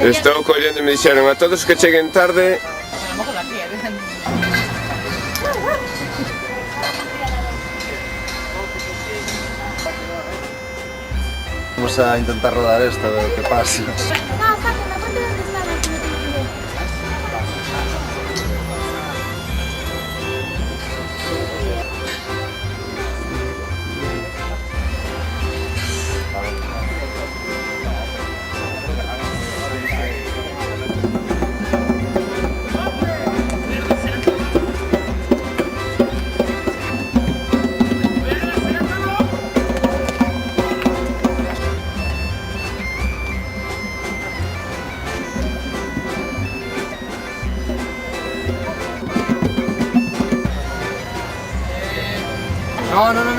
Estou collendo e me dixeron a todos que cheguen tarde. Vamos a intentar rodar esta, a ver qué pasa.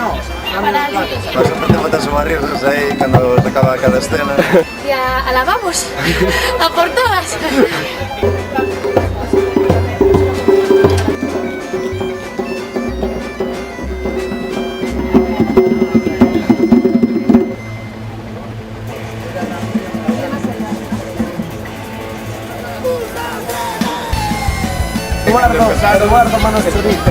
No. Siempre te botas a barrirnos ahí cuando se acaba cada escena. Ya, a la vamos, a por todas. Eduardo, manos de chorizo.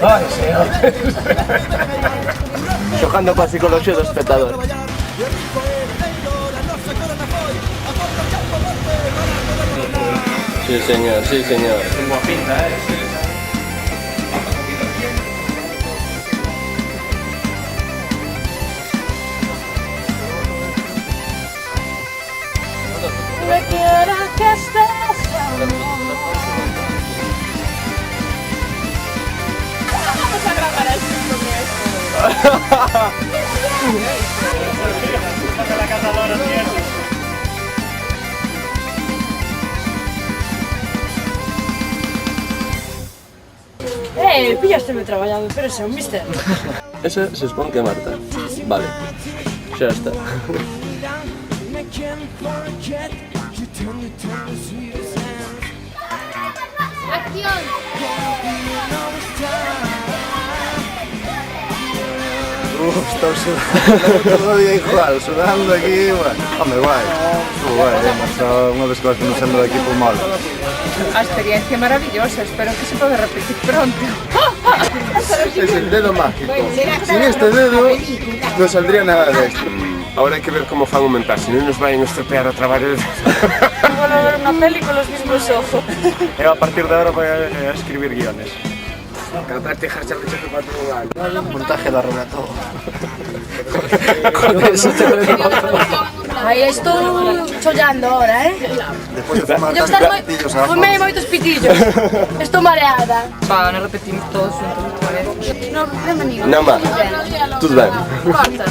Ay, señor. Xogando coa psicología do espectador. Sí, señor, sí, señor. Boa pinta, Me quiero que estés Vamos a grabar así con la cazadora, cierto. Pillásteme traballando, pero ese é un mister. Esa se supón que é Marta. Vale, xa está. Acción. Estou sudando todo o día igual, sudando aquí, bueno. Home, guai. Mas unha vez que vas conocendo daqui por mal. A experiencia maravillosa, espero que se poda repetir pronto. Es el dedo mágico. Sin este dedo no saldría nada de esto. Ahora hai que ver como fan o montaxe, non nos vayan estropear o traballo. Vuelvo a ver una peli con los mismos ojos. Eu a partir de ahora voy a escribir guiones. Capaz de dejarse a meter para todo lado. Montaje da Roberto. Con eso te lo digo. Aí estou chollando ahora, Despois de fumar Eu tantos estar pitillos a fumei moitos pitillos. Estou mareada. Pa, non repetimos todos juntos. No problema ningún. Non va. Tudo ben. Corta.